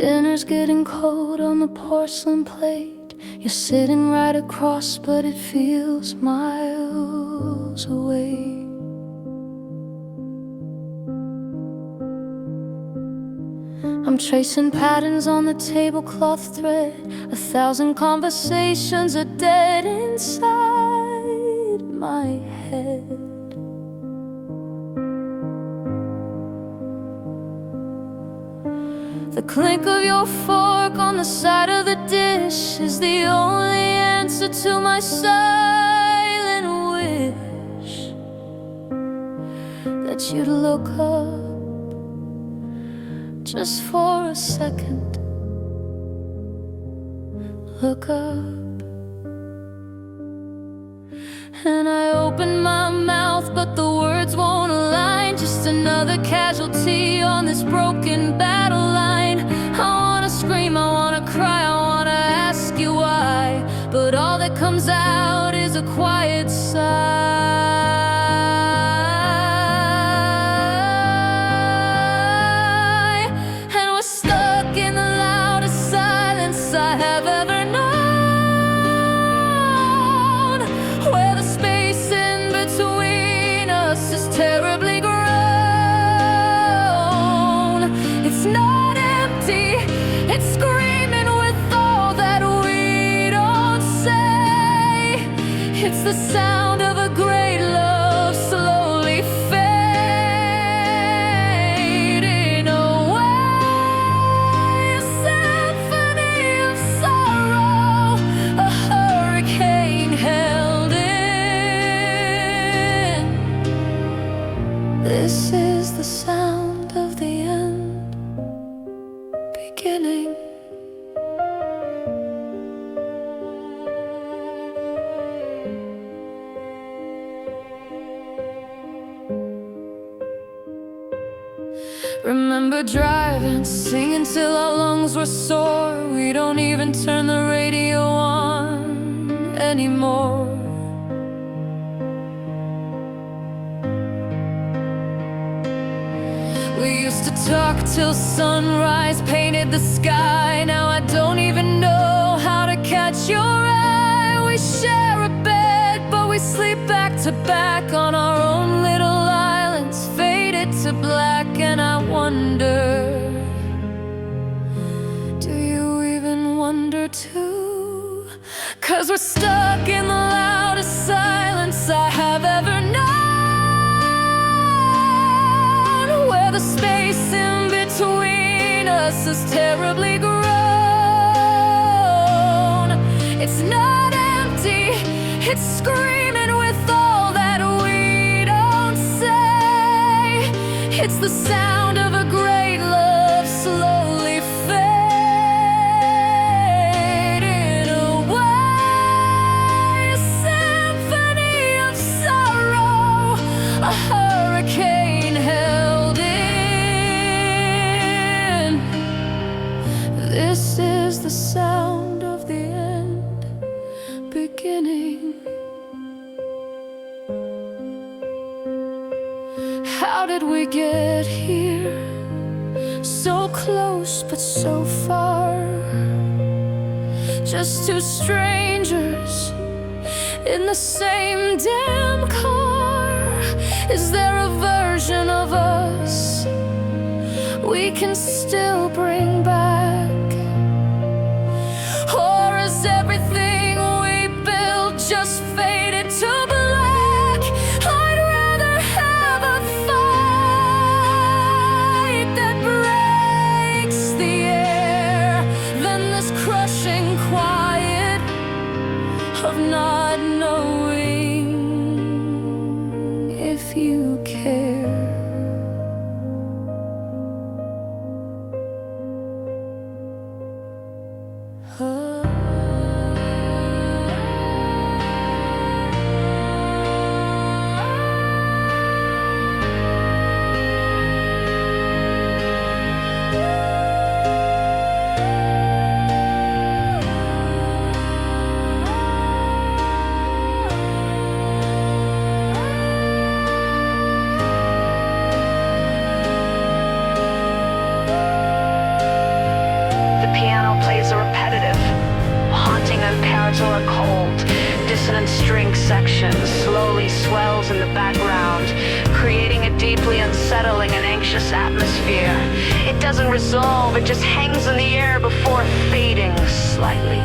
Dinner's getting cold on the porcelain plate. You're sitting right across, but it feels miles away. I'm tracing patterns on the tablecloth thread. 1,000 conversations are dead inside my head. The clink of your fork on the side of the dish is the only answer to my silent wish that you'd look up just for a second. Look up. And I open my mouth, but the words won't align. Just another casualty on this broken battle line. I wanna scream, I wanna cry, I wanna ask you why, but all that comes out is a quiet sigh. And we're stuck in the loudest silence I have ever known, where the space in between us is terribly grown. It's not empty, it's screaming with all that we don't say. It's the sound of a great love slowly fading away. A symphony of sorrow, a hurricane held in. This is the sound of the end beginning. Remember driving, singing till our lungs were sore. We don't even turn the radio on anymore. We used to talk till sunrise painted the sky. Now I don't even know how to catch your eye. We share a bed, but we sleep back to back on our own little islands, faded to black. And I wonder, do you even wonder too? 'Cause we're stuck in the loudest silence I have ever known, where the space in between us is terribly grown. It's not empty, it's screaming with all that we don't say. It's the sound of a great love slowly fading away. A symphony of sorrow, a hurricane held in. This is the sound of the end beginning. How did we get here? So close but so far. Just two strangers in the same damn car. Is there a version of us we can still bring back? Or is everything we built just faded to black? I'd rather have a fight that breaks the air than this crushing quiet of not knowing if you care. and parrots or a cold. Dissonant string section slowly swells in the background, creating a deeply unsettling and anxious atmosphere. It doesn't resolve, it just hangs in the air before fading slightly.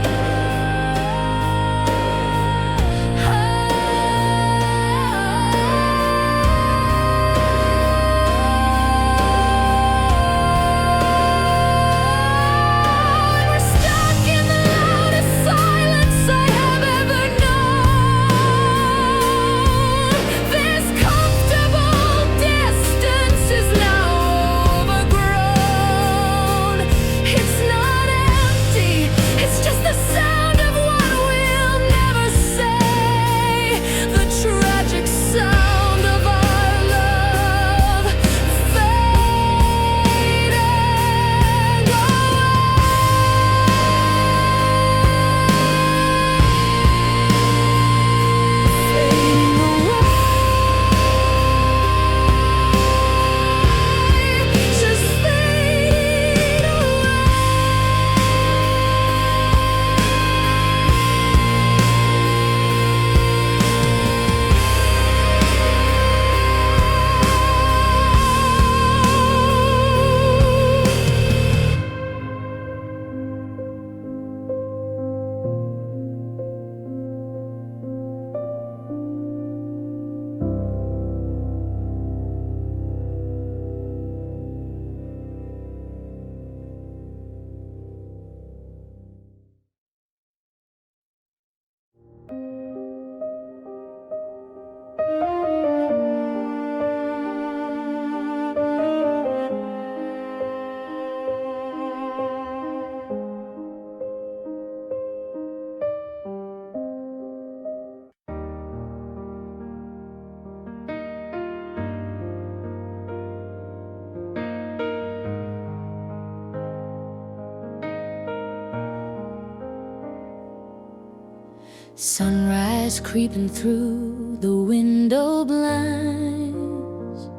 Sunrise creeping through the window blinds.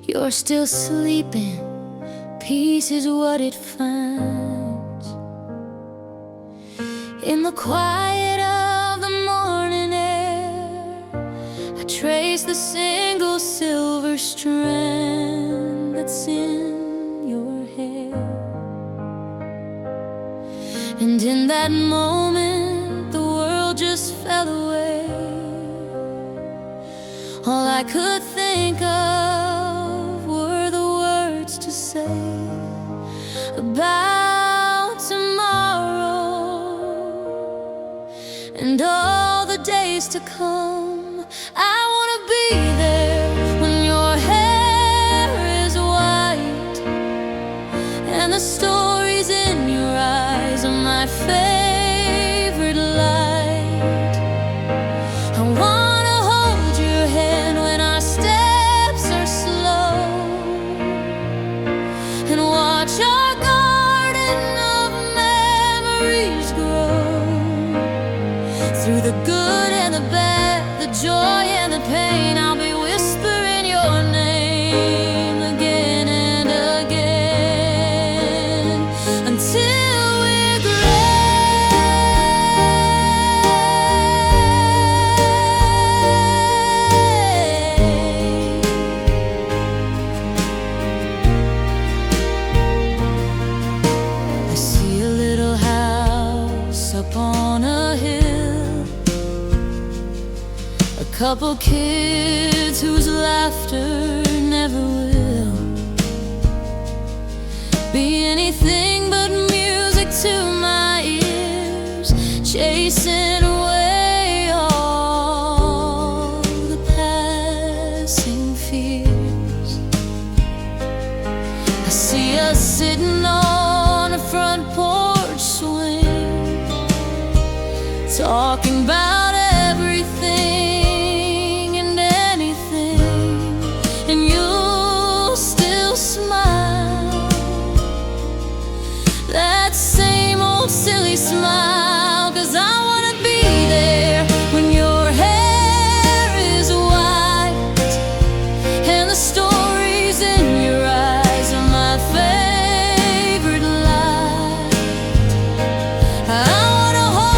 You're still sleeping, peace is what it finds. In the quiet of the morning air, I trace the single silver strand that's in your hair. And in that moment, just fell away. All I could think of were the words to say about tomorrow and all the days to come. I wanna be there when your hair is white and the stories in your eyes are my favorite light. I wanna hold your hand when our steps are slow and watch our garden of memories grow. Through the good and the bad, the joy and the pain, I'll be whispering your name again and again until we're gray. Up on a hill, a couple kids whose laughter never will be anything but music to my ears, chasing away all the passing fears. I see us sitting on a front porch swing, talking about everything and anything, and you'll still smile, that same old silly smile, 'cause I wanna be there when your hair is white and the stories in your eyes are my favorite light. I wanna hold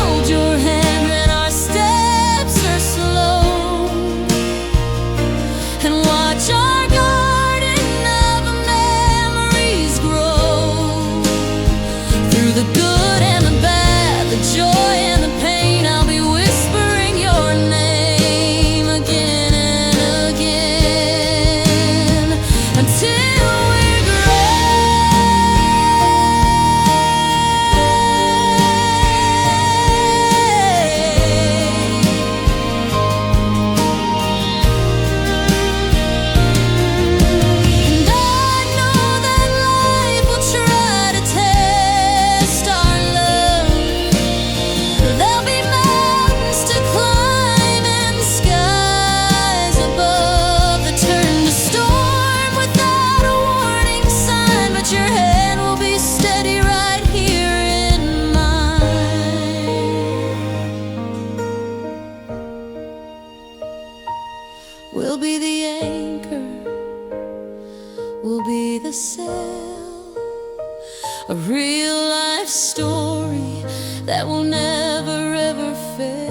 real life story that will never ever fail.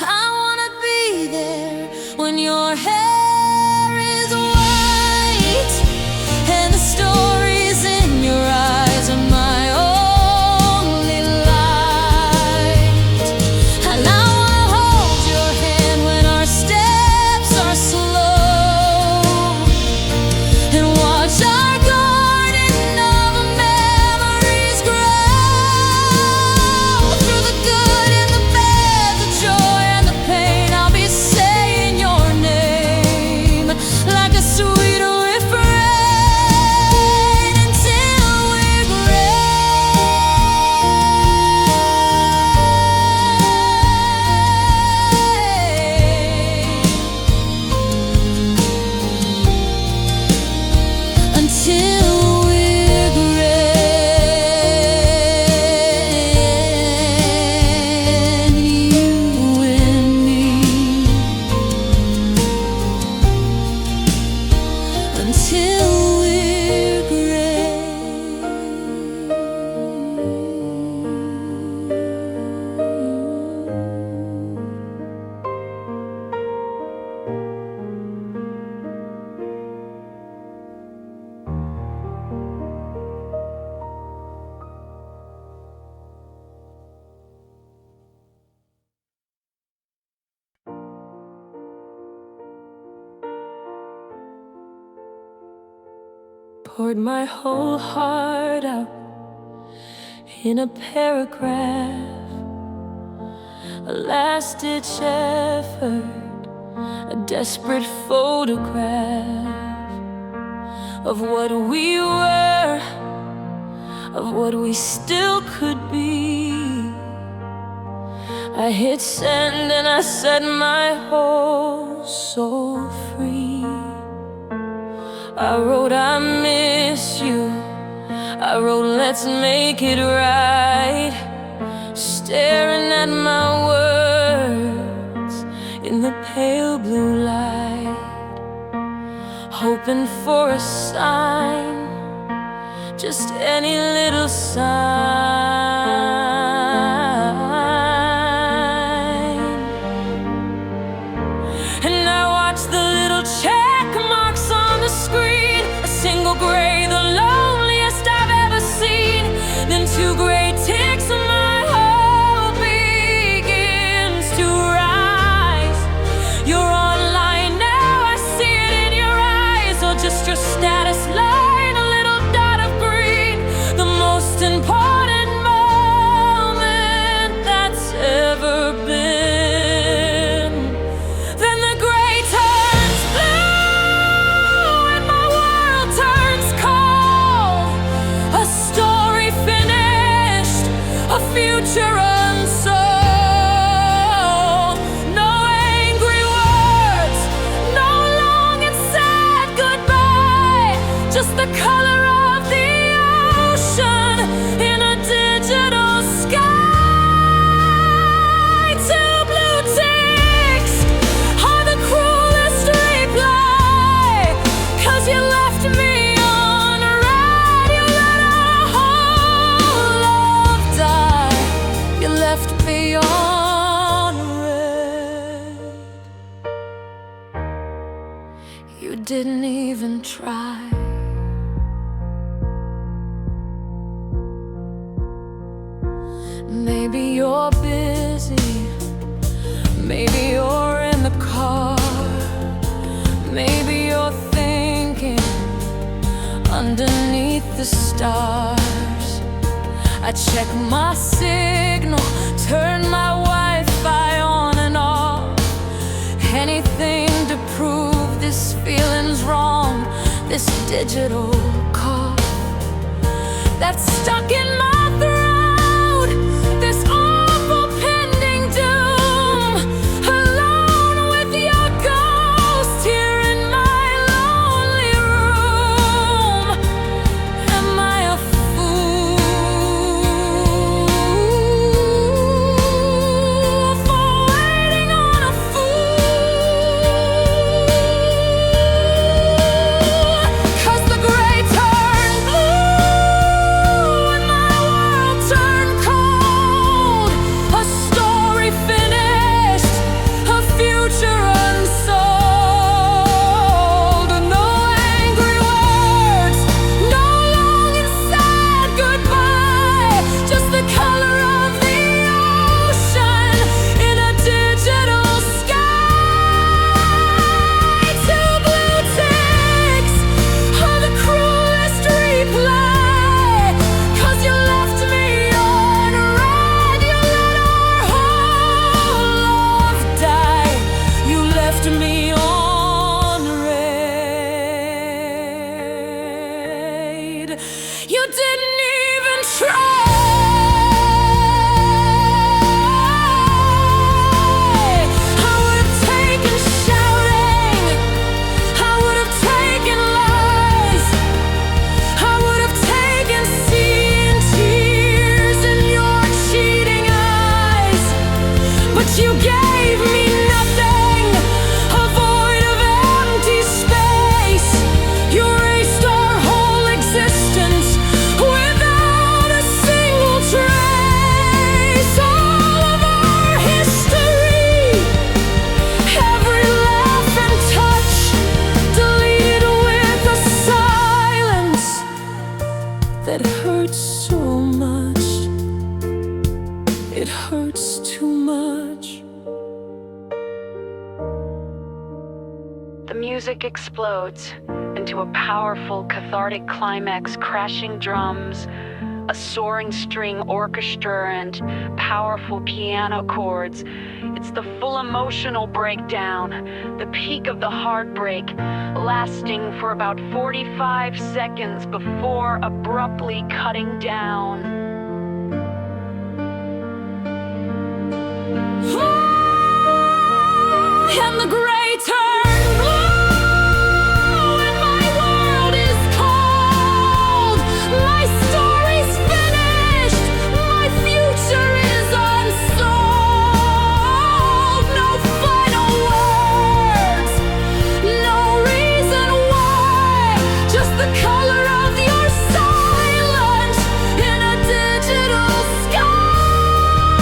I wanna be there when your hair is white and the stories in your eyes are my only light. And I wanna hold your hand when our steps are slow and watch our garden of memories grow. Through the good and the bad, the joy and the pain, I'll be saying your name like a sweet refrain until we're gray. Until we're gray, you and me. Until we're gray. Poured my whole heart out in a paragraph, a last-ditch effort, a desperate photograph of what we were, of what we still could be. I hit send and I set my whole soul free. I wrote I miss you, I wrote let's make it right, staring at my words in the pale blue light, hoping for a sign, just any little sign. And I watch the little check marks on the screen, a single gray, the loneliest I've ever seen. Then two gray ticks and my hope begins to rise. You're online now, I see it in your eyes, or just your status line, a little dot of green, the most important moment that's ever been. Then the gray turns blue and my world turns cold. A story finished, a future unsold. No angry words, no long and sad goodbye, just the color of the ocean in a digital sky. Two blue ticks are the cruelest reply, 'cause you left me on red. You let our whole love die. You left me on red. You didn't even try. Maybe you're busy, maybe you're in the car, maybe you're thinking underneath the stars. I check my signal, turn my Wi-Fi on and off, anything to prove this feeling's wrong, this digital cough that's stuck in my throat, this awful pending doom, alone with your ghost here in my lonely room. Am I a fool for waiting on a fool? didn't even try. I would have taken shouting, I would have taken lies, I would have taken seeing tears in your cheating eyes. But you gave me nothing, a void of empty space. You erased our whole existence without a single trace. All of our history, every laugh and touch, deleted with a silence that hurts so much. It hurts too much. The music explodes into a powerful, cathartic climax, crashing drums, a soaring string orchestra, and powerful piano chords. It's the full emotional breakdown, the peak of the heartbreak, lasting for about 45 seconds before abruptly cutting down. And the gray turn blue, and my world is cold. My story's finished, my future is unsolved. No final words, no reason why, just the color of your silence in a digital sky.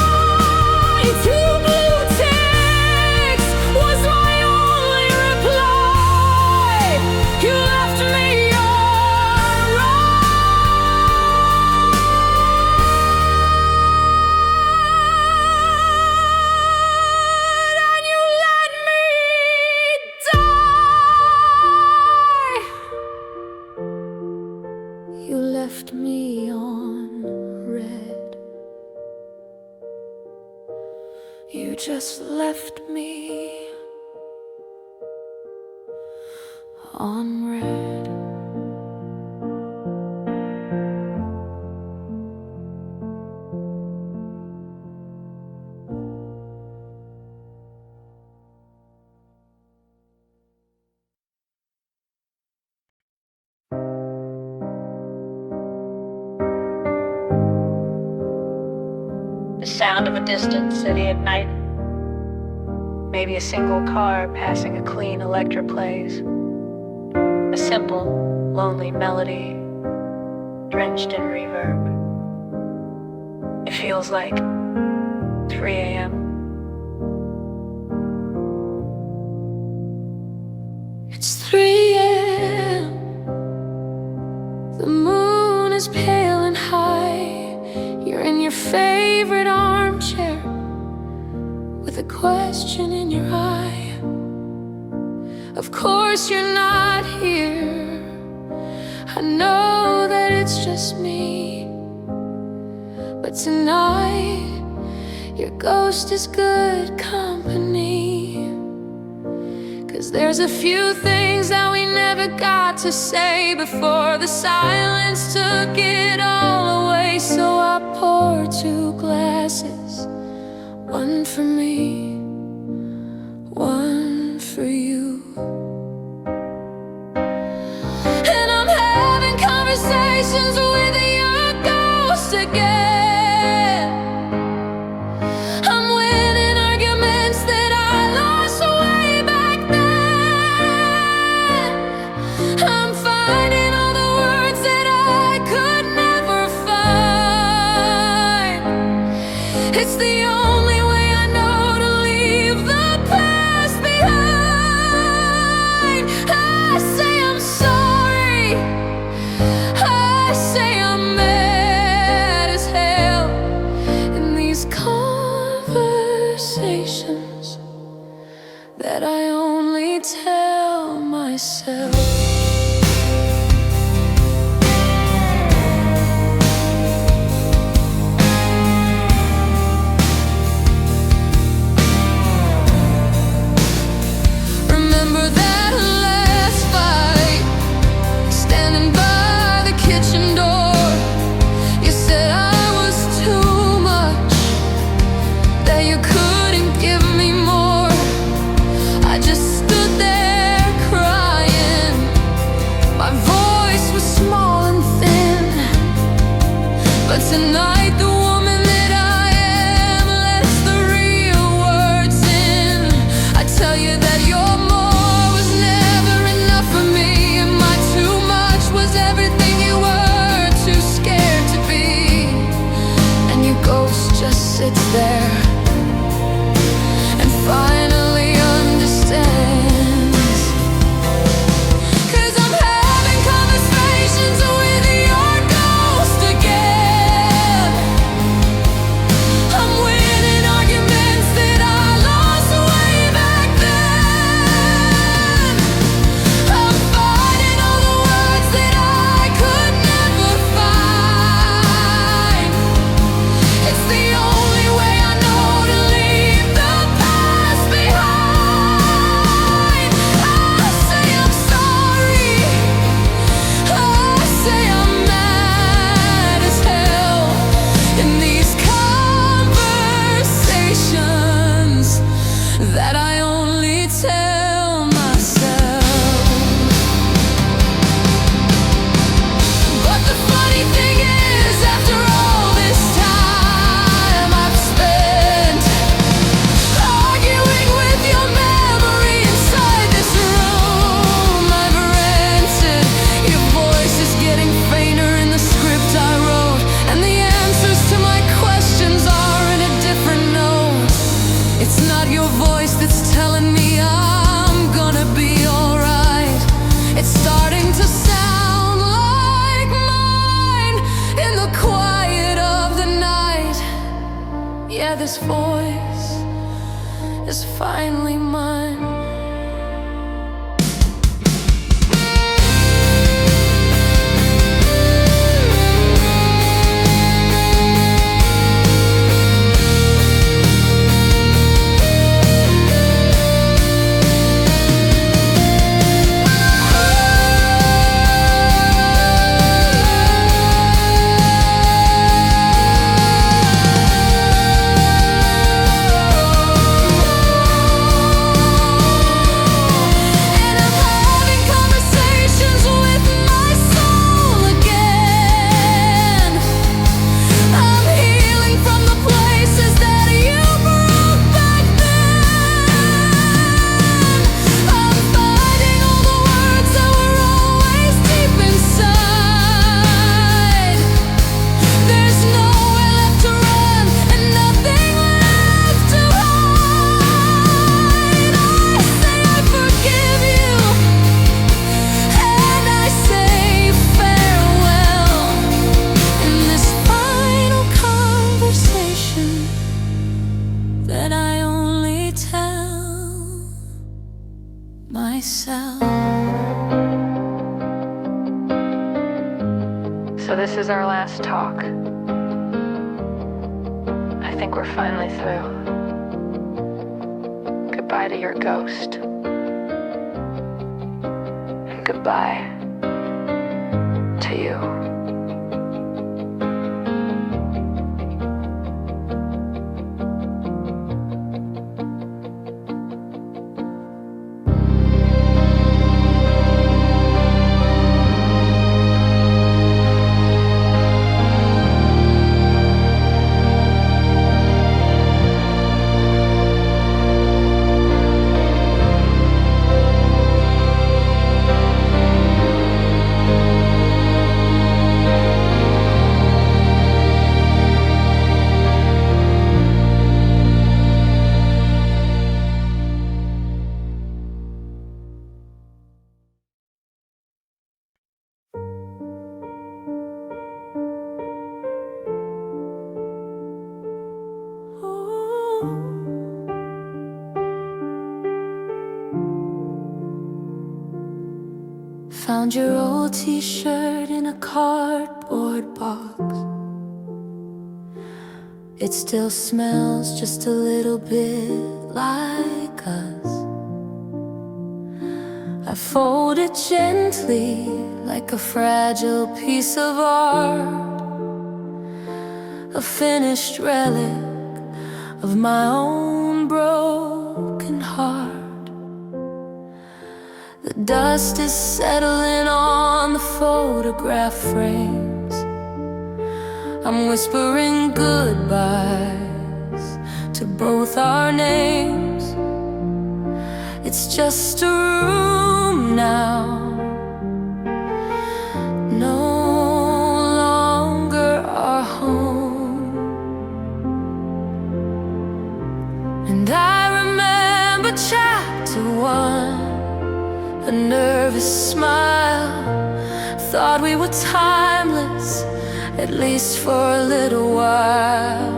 Two blue ticks was my only reply. You left me on red, and you let me die. You left me on red. You just left me on red. The sound of a distant city at night. Maybe a single car passing a clean electro plays. A simple, lonely melody, drenched in reverb. It feels like 3 a.m. It's 3 a.m. The moon is pale and high. You're in your favorite armchair with a question in your eye. Of course you're not here. I know that it's just me, but tonight your ghost is good company. 'Cause there's a few things that we never got to say before the silence took it all away. So I poured 2 glasses, one for me, one for you. And I'm having conversations with your ghost again. I'm winning arguments that I lost way back then. I'm finding all the words that I could never find. It's the only way I know to leave the past It's starting to sound like mine in the quiet of the night. Yeah, this voice is finally mine. So this is our last talk. I think we're finally through. Goodbye to your ghost. And goodbye to you. Found your old t-shirt in a cardboard box. It still smells just a little bit like us. I fold it gently like a fragile piece of art, a finished relic of my own broken heart. The dust is settling on the photograph frames. I'm whispering goodbyes to both our names. It's just a room now, no longer our home. And I remember chapter 1, a nervous smile. Thought we were timeless, at least for a little while.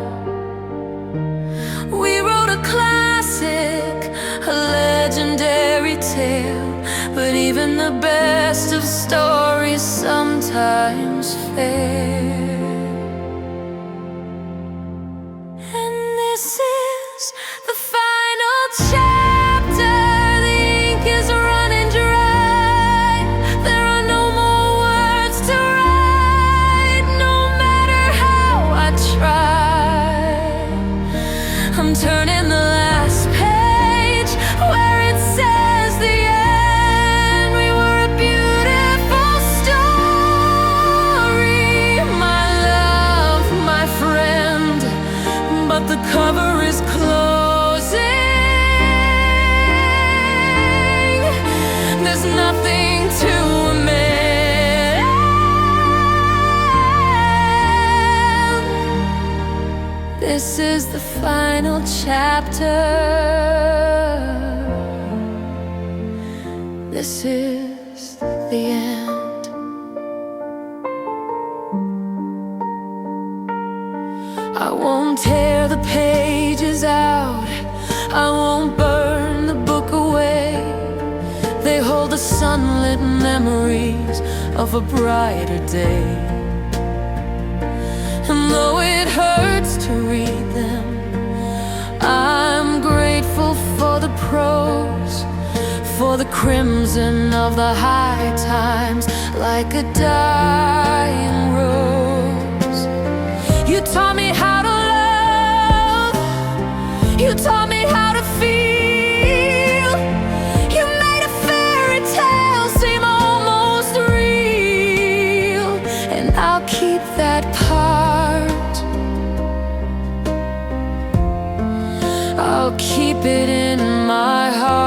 We wrote a classic, a legendary tale, but even the best of stories sometimes fail. And this is the final chapter. The ink is running dry. There are no more words to write, no matter how I try. I'm turning the last page where it says the end. We were a beautiful story, my love, my friend, but the cover is closing. There's nothing to amend. This is the final chapter. This is the end. I won't tear the pages out, I won't burn the book away. They hold the sunlit memories of a brighter day. And though it hurts to read them, I'm grateful for the prose, for the crimson of the high times, like a dying rose. You taught me how to love, you taught me how to feel. You made a fairy tale seem almost real, and I'll keep that part. I'll keep it in my heart.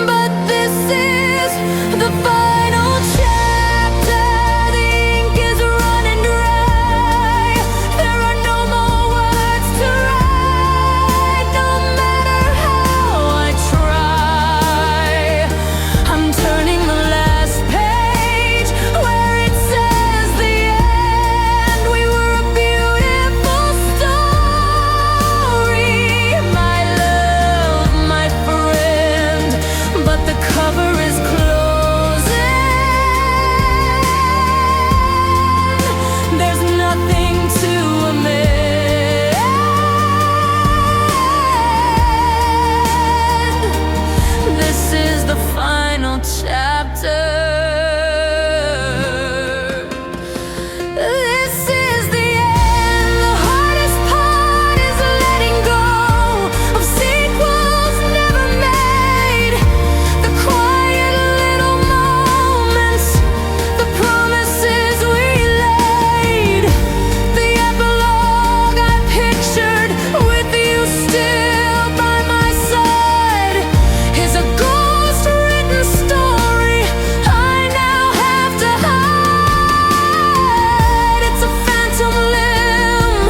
But this is the final chapter. The ink is running dry. There are no more words to write. No matter how I try, I'm turning the last page where it says the end. We were a beautiful story, my love, my friend. But the cover is closing. There's nothing to amend. This is the final chapter. This is the end. The hardest part is letting go of sequels never made. The quiet little moments, the promises we laid. The epilogue I pictured with you still by my side is a ghost-written story I now have to hide. It's a phantom limb,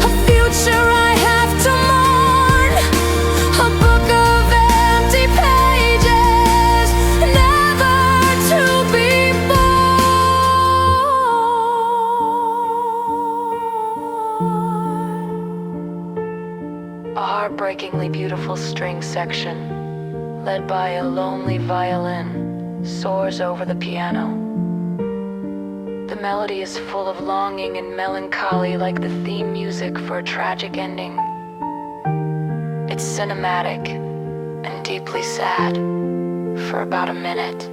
a future I have to mourn, a book of empty pages, never to be born. A heartbreakingly beautiful string section, led by a lonely violin, soars over the piano. The melody is full of longing and melancholy, like the theme music for a tragic ending. It's cinematic and deeply sad for about a minute.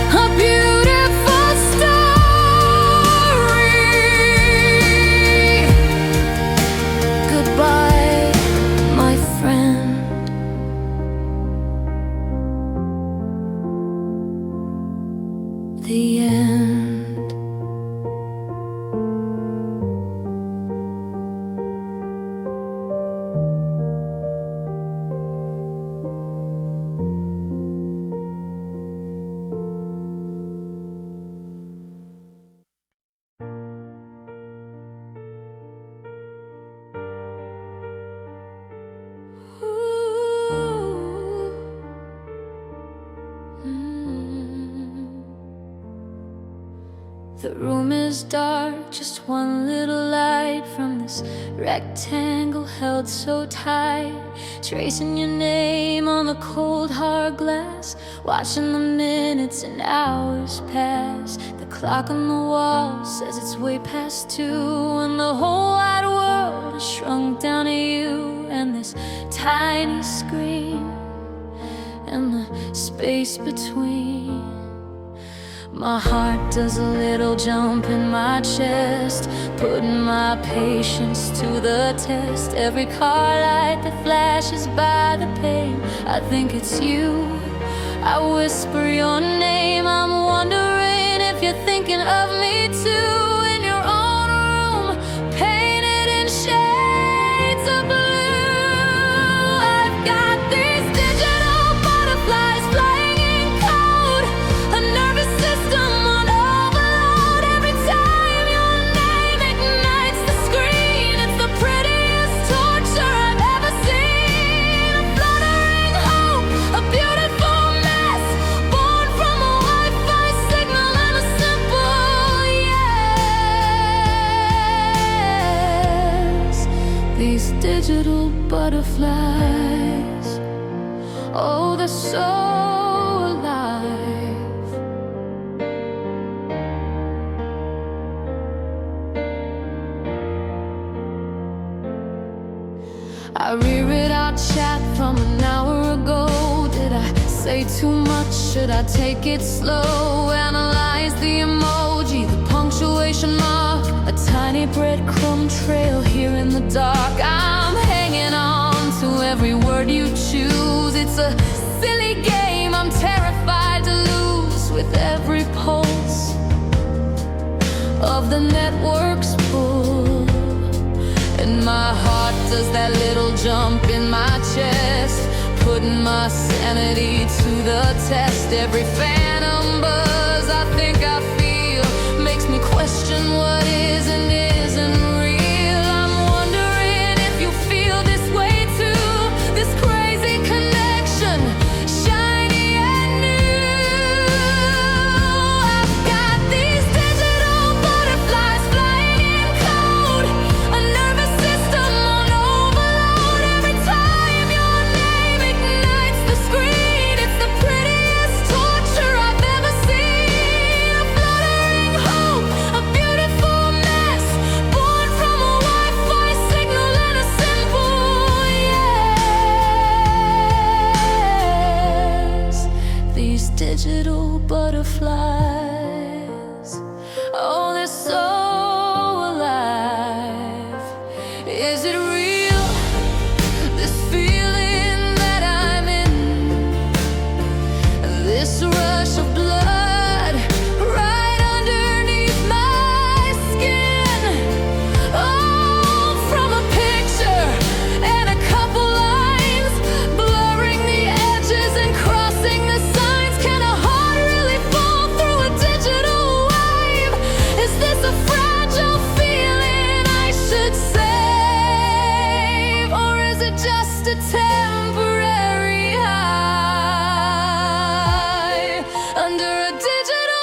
A beautiful story. Goodbye, my friend. The end. The room is dark, just one little light from this rectangle held so tight. Tracing your name on the cold hard glass, watching the minutes and hours pass. The clock on the wall says it's way past 2, and the whole wide world has shrunk down to you and this tiny screen and the space between. My heart does a little jump in my chest, putting my patience to the test. Every car light that flashes by the pane, I think it's you. I whisper your name, I'm wondering if you're thinking of me too. In your own room, painted in shades digital butterflies. Oh, they're so alive. I reread our chat from an hour ago. Did I say too much? Should I take it slow? Analyze the emoji, the punctuation mark, a tiny breadcrumb trail here in the dark. I'm hanging on to every word you choose. It's a silly game I'm terrified to lose. With every pulse of the network's pull, and my heart does that little jump in my chest, putting my sanity to the test. Every phantom buzz I think I feel makes me question what is and isn't real. I'm wondering if you feel this way too. This crazy connection, shiny and new. I've got these digital butterflies flying in code, a nervous system on overload. Every time your name ignites the screen, it's the prettiest torture I've ever seen. A fluttering hope, a beautiful mess, born from a Wi-Fi signal and a simple yes. These digital butterflies, oh, they're so alive. Is it real, this feeling that I'm in, this rush of blood right underneath my skin? Oh, from a picture and a couple lines, blurring the edges and crossing the signs. Can a heart really fall through a digital wave? Is this a fragile feeling I should save? Or is it just a temporary high under a digital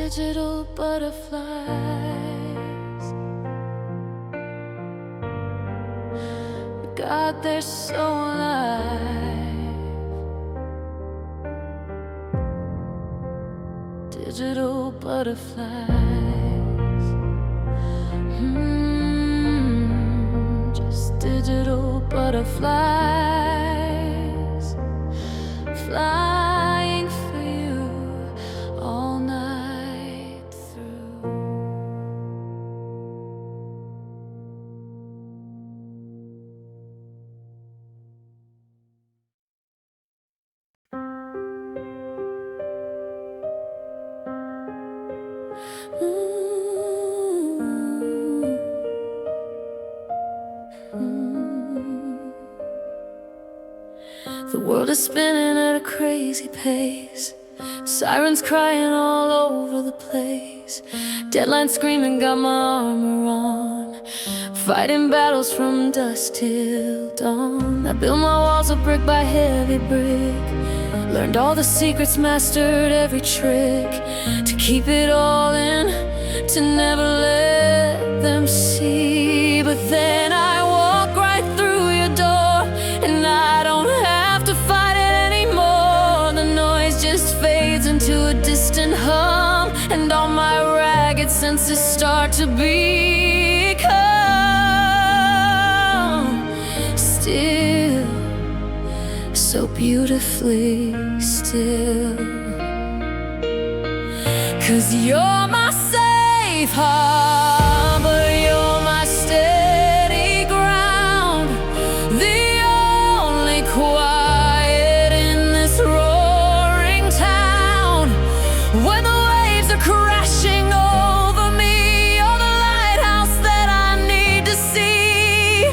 digital butterflies? God, they're so alive. Digital butterflies. Just digital butterflies flying for you all night through. The world is spinning at a crazy pace, sirens crying all over the place, deadlines screaming, got my armor on, fighting battles from dusk till dawn. I built my walls up brick by heavy brick, learned all the secrets, mastered every trick, to keep it all in, to never let them see. But then I walk right through your door, and I don't have to fight it anymore. The noise just fades into a distant hum, and all my ragged senses start to become so beautifully still. 'Cause you're my safe harbor, you're my steady ground, the only quiet in this roaring town. When the waves are crashing over me, you're the lighthouse that I need to see.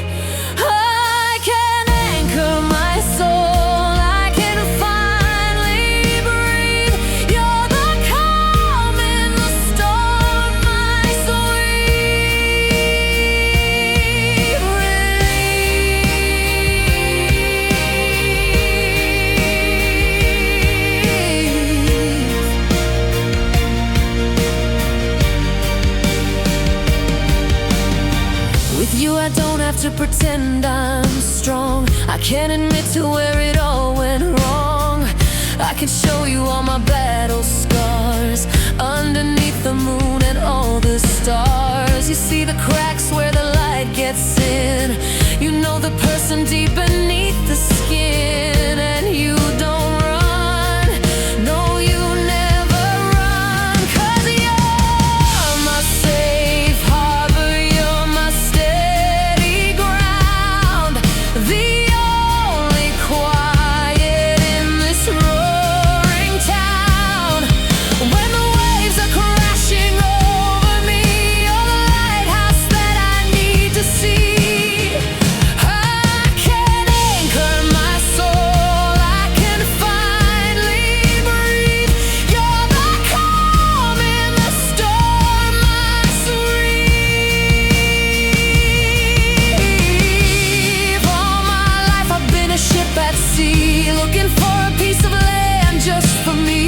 I can anchor my soul, I can finally breathe. You're the calm in the storm, my sweet relief. With you I don't have to pretend I'm strong. I can admit to where it all went wrong. I can show you all my battle scars underneath the moon and all the stars. You see the cracks where the light gets in. You know the person deep beneath the skin. And you don't run, no you never run. 'Cause you're my safe harbor, you're my steady ground, the only quiet in this roaring town. When the waves are crashing over me, you're the lighthouse that I need to see. I can anchor my soul, I can finally breathe. You're the calm in the storm, my sweet. All my life I've been a ship at sea, looking for a piece of land just for me.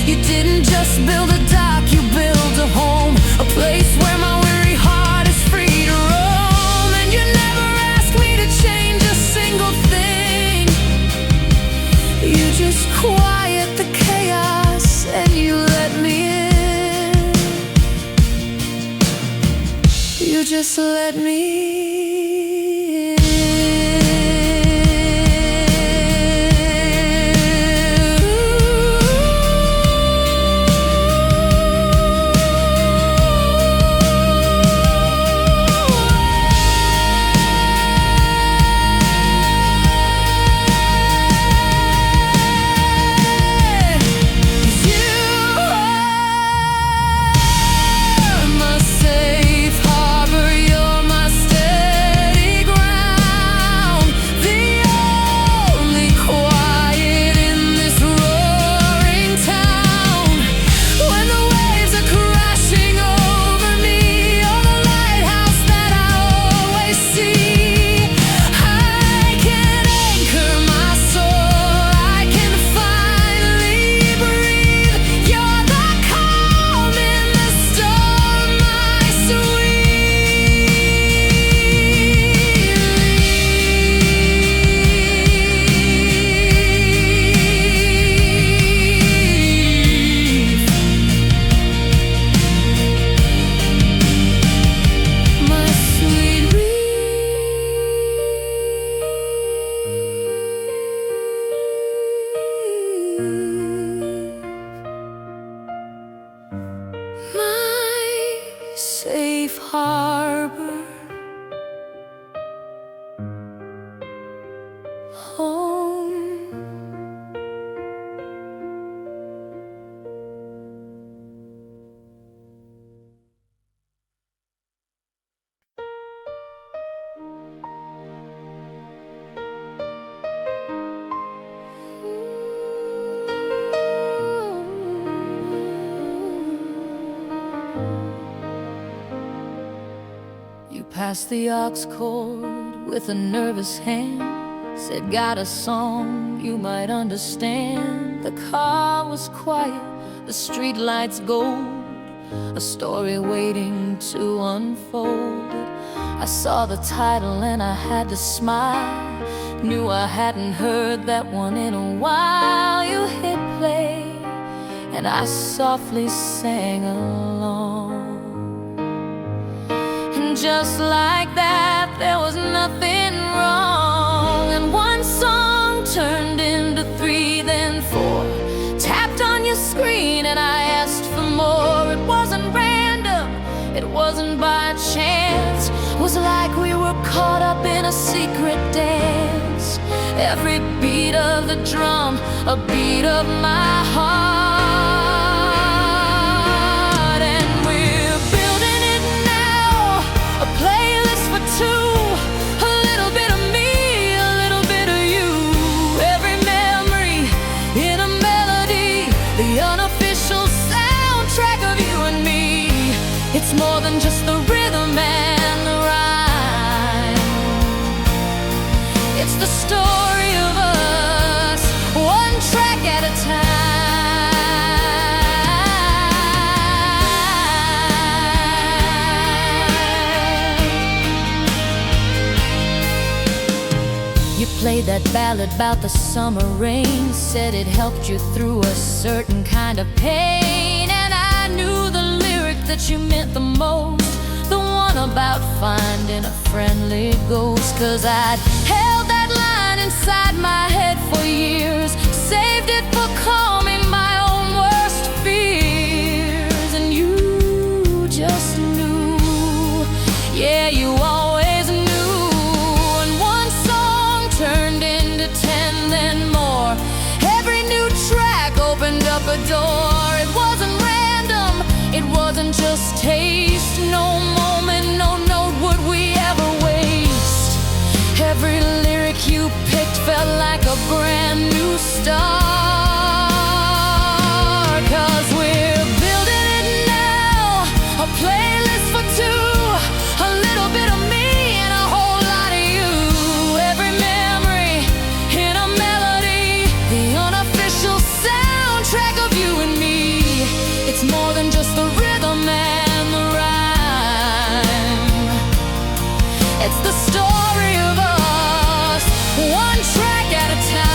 You didn't just build a dock, you built a home, a place where my weary heart is free to roam. And you never asked me to change a single thing. You just quiet the chaos and you let me in. You just let me safe harbor, home. Passed the aux cord with a nervous hand, said got a song you might understand. The car was quiet, the street lights gold, a story waiting to unfold. I saw the title and I had to smile, knew I hadn't heard that one in a while. You hit play and I softly sang along. Just like that, there was nothing wrong, and one song turned into caught up in a secret dance. Every beat of the drum, a beat of my heart. And we're building it now, a playlist for two. A little bit of me, a little bit of you. Every memory in a melody, the unofficial soundtrack of you and me. It's more than just the rhythm and the rhyme. It's the story of us, one track at a time. You played that ballad about the summer rain, said it helped you through a certain kind of pain. And I knew the lyric that you meant the most, the one about finding a friendly ghost. 'Cause I'd held that line inside my head for years, saved it for calming my own worst fears. And you just knew, yeah, you always knew. And one song turned into 10, then more. Every new track opened up a door. It wasn't random, it wasn't just taste. No moment, no note would we ever waste. Every lyric you picked felt like a brand new start. 'Cause we're building it now, a playlist for two. A little bit of me and a whole lot of you. Every memory in a melody, the unofficial soundtrack of you and me. It's more than just the rhythm and the rhyme. It's the story of us, one track at a time.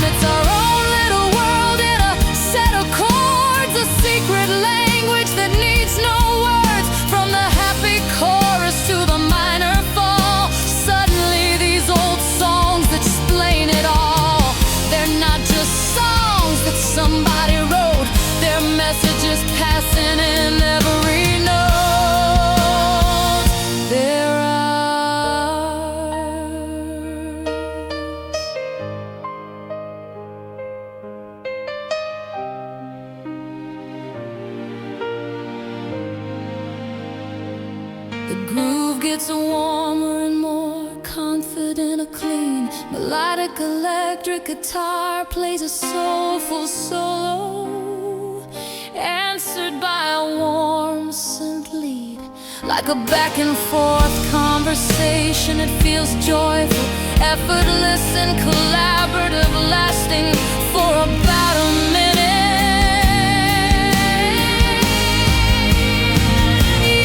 It's our own little world in a set of chords, a secret language that needs no words. From the happy chorus to the minor fall, suddenly these old songs explain it all. They're not just songs that somebody wrote, they're messages passing in every note. They're ours. The groove gets warmer and more confident, a clean melodic electric guitar plays a soulful solo, answered by a warm synth lead. Like a back and forth conversation, it feels joyful, effortless and collaborative, lasting for about a minute.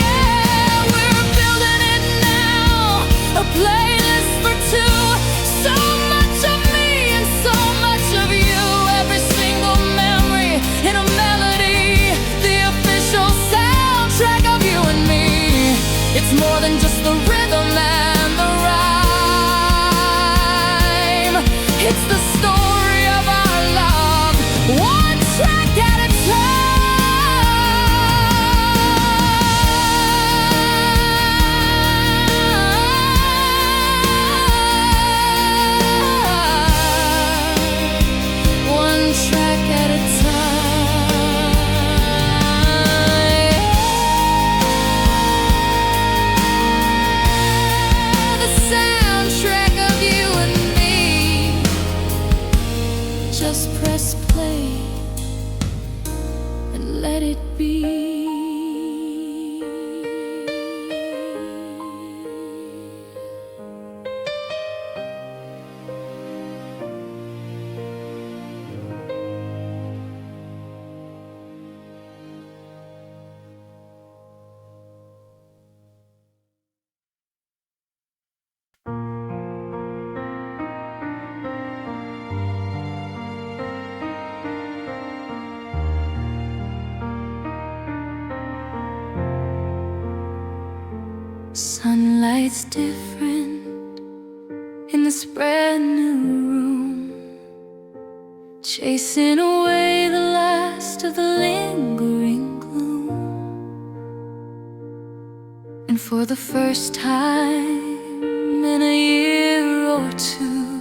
Yeah, we're building it now, a playlist for two. So much of me and so much of you. Every single memory in a melody, the official soundtrack of you and me. It's more than just the rhythm and the rhyme. It's the story of our love, one track at a time. One track at a time. The soundtrack of you and me. Just press play and let it be. Sunlight's different in this brand new room, chasing away the last of the lingering gloom. And For the first time in a year or two,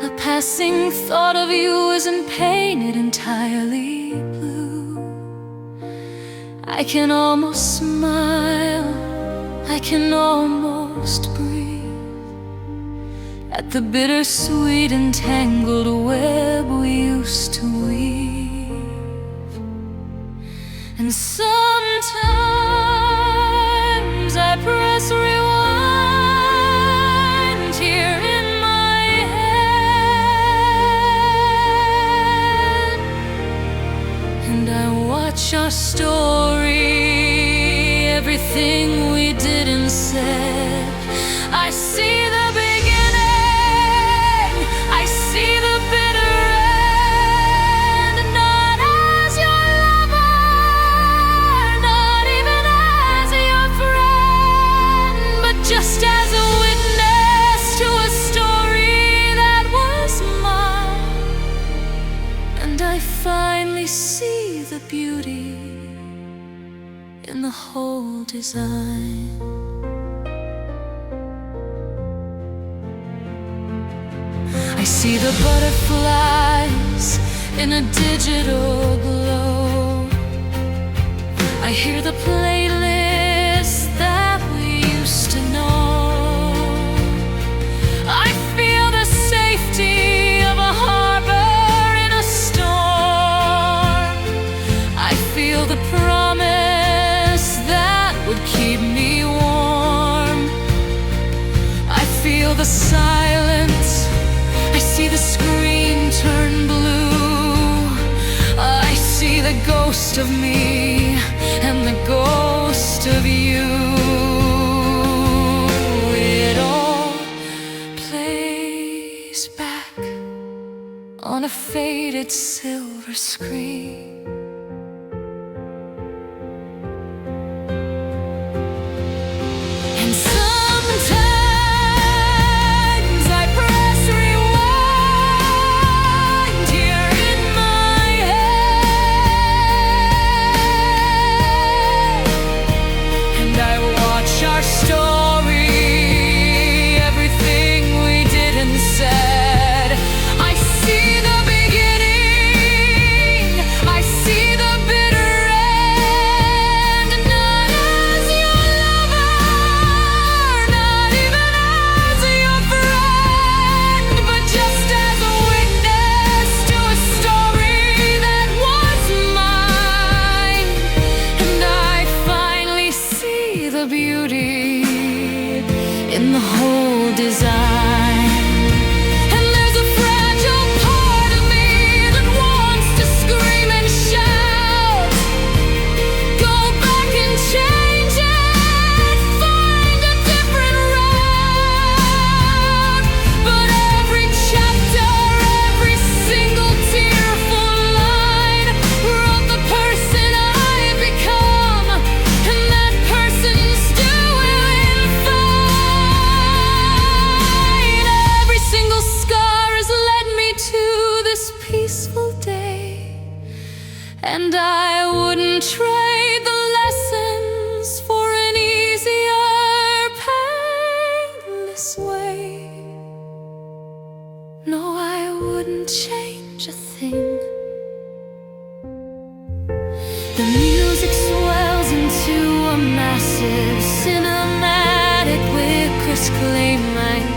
a passing thought of you isn't painted entirely blue. I can almost smile, I can almost breathe at the bittersweet entangled web we used to weave. And sometimes I press rewind here in my head, and I watch our story, everything we did and said. I see the beginning, I see the bitter end, not as your lover, not even as your friend, but just as a witness to a story that was mine. And I finally see the beauty in the whole design. I see the butterflies in a digital glow. I hear the playlist that we used to know. I feel the safety of a harbor in a storm. I feel the promise that would keep me warm. I feel the silence, I see the screen turn blue. I see the ghost of me and the ghost of you. It all plays back on a faded silver screen. And sometimes I press rewind here in my head, and I watch our story, everything we did and said. I see the beginning, I see the bitter end, not as your lover, not even as your friend, but just as a witness to a story that was mine. And I finally see the beauty in the whole design. And there's a fragile part of me that wants to scream and shout, go back and change it, find a different route. But every chapter, every single tearful line wrote the person I've become, and that person's doing fine. Every single scar has led me to this peaceful day, and I wouldn't trade the lessons for an easier, painless way. No, I wouldn't change a thing. The music swells into a massive cinematic with crisp climax.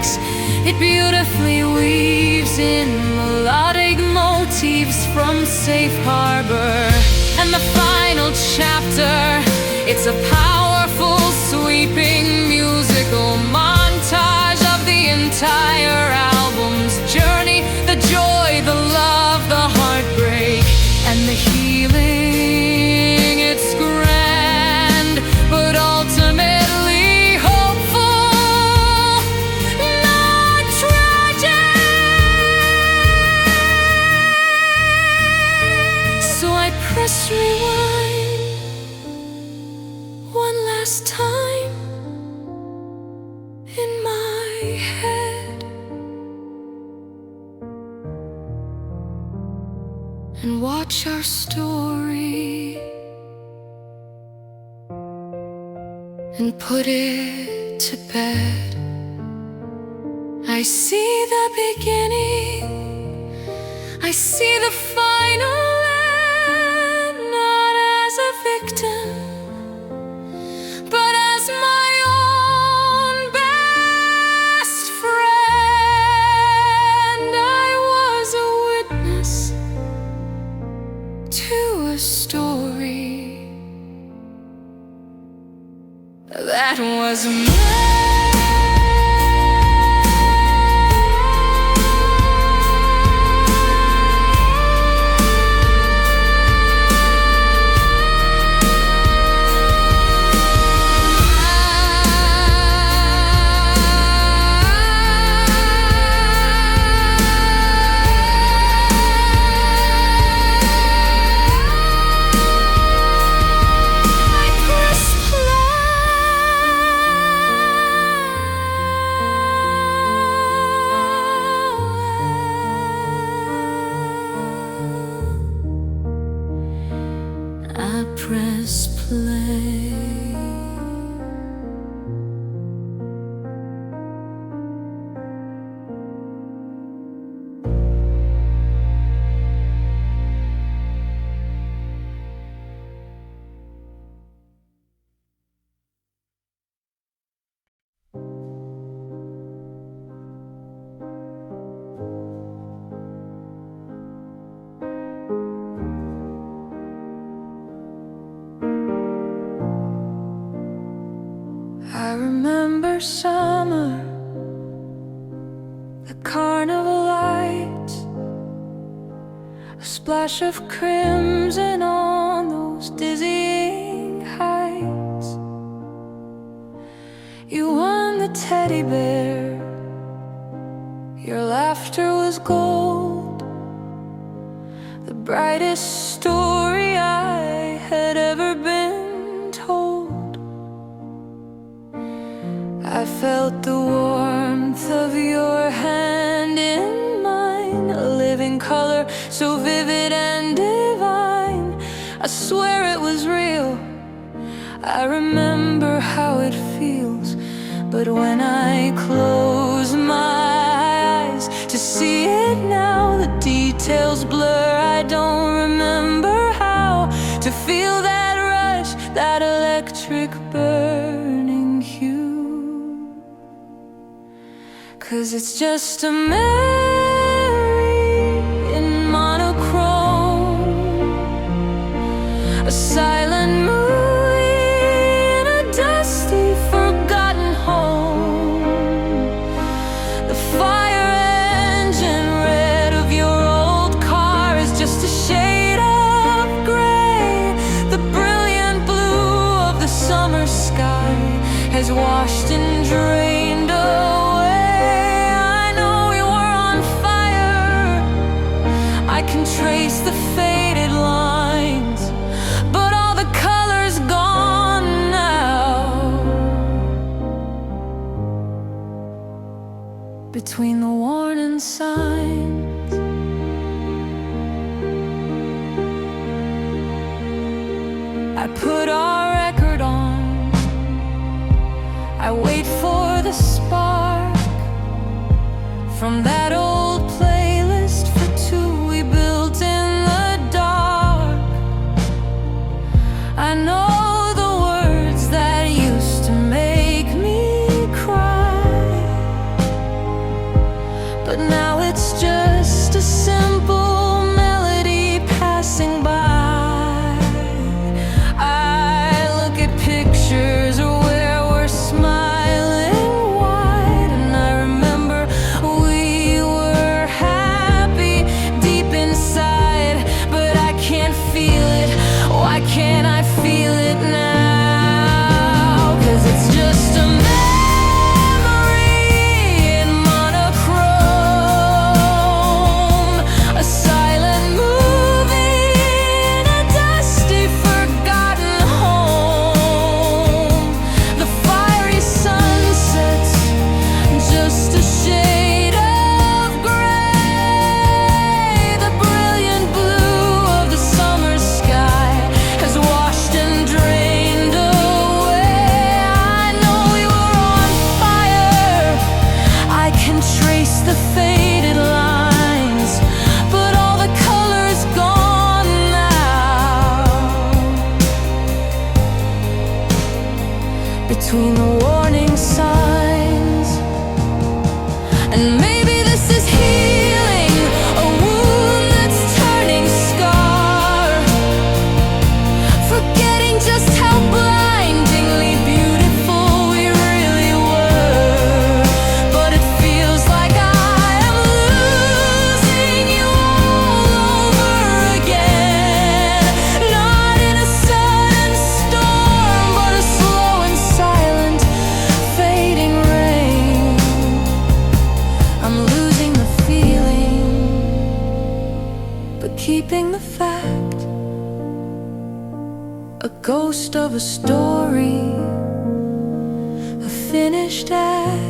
It beautifully weaves in melodic motifs from Safe Harbor. And the final chapter, it's a powerful, sweeping musical montage of the entire album's journey. The joy, the love, the heartbreak, and the healing. It's grand, but ultimately hopeful, not tragic. So I press rewind one last time in my head, and watch our story and put it to bed. I see the beginning, I see the final end, not as a victim, but as my own best friend. I was a witness to a story that was mine. I press play. I remember summer, the carnival lights, a splash of crimson on those dizzying heights. You won the teddy bear, your laughter was gold, the brightest story I had ever been told. I felt the warmth of your hand in mine, a living color so vivid and divine. I swear it was real, I remember how it feels. But when I close my eyes to see it now, the details blur. I don't remember how to feel that rush, that electric burning hue. 'Cause it's just a memory in monochrome, a silent movie in a dusty, forgotten home. The fire engine red of your old car is just a shade of gray. The brilliant blue of the summer sky has washed and drained away. I can trace the faded lines, but all the color's gone now. Between the warning signs, I put our record on. I wait for the spark from that old playlist for two we built in the dark. I know the words that used to make me cry, but now it's just a simple melody passing by. I look at pictures where we're smiling wide, and I remember we were between the warning signs. And maybe this is healing a wound that's turning scar, forgetting just how blindingly beautiful we really were. But it feels like I am losing you all over again. Not in a sudden storm, but a slow and silent fading rain. I'm losing the feeling, but keeping the fact, a ghost of a story, a finished act.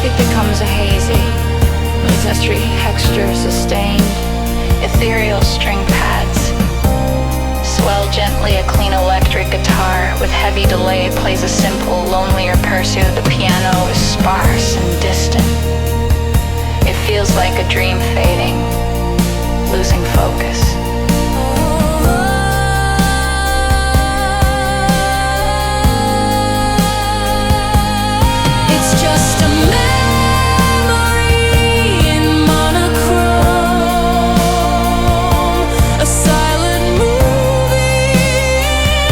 It becomes a hazy, ancestry texture sustained, ethereal string pads. Swell gently a clean electric guitar with heavy delay plays a simple, lonelier pursuit. The piano is sparse and distant. It feels like a dream fading, losing focus. It's just a memory in monochrome, a silent movie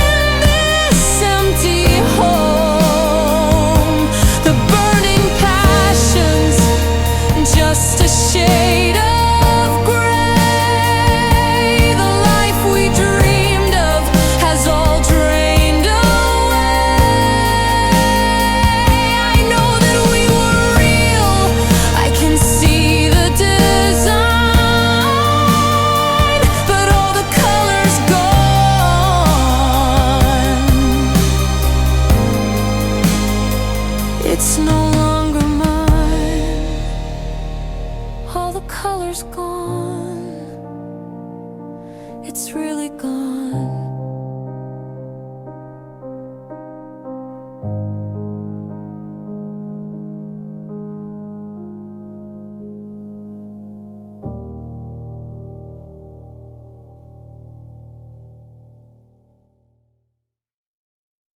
in this empty home. The burning passions, just a shade of gray. The life we dreamed of has all drained away. I know that we were real, I can see the design, but all the colors gone. It's no longer mine. All the colors gone. It's really gone.